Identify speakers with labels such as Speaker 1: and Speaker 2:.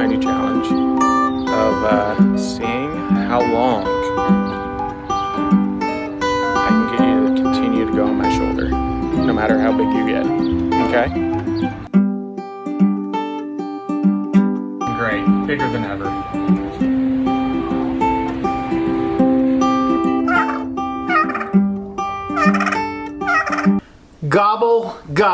Speaker 1: my new challenge of seeing how long I can get you to continue to go on my shoulder, no matter how big you get. Okay? Great. Bigger than ever. Gobble, gobble.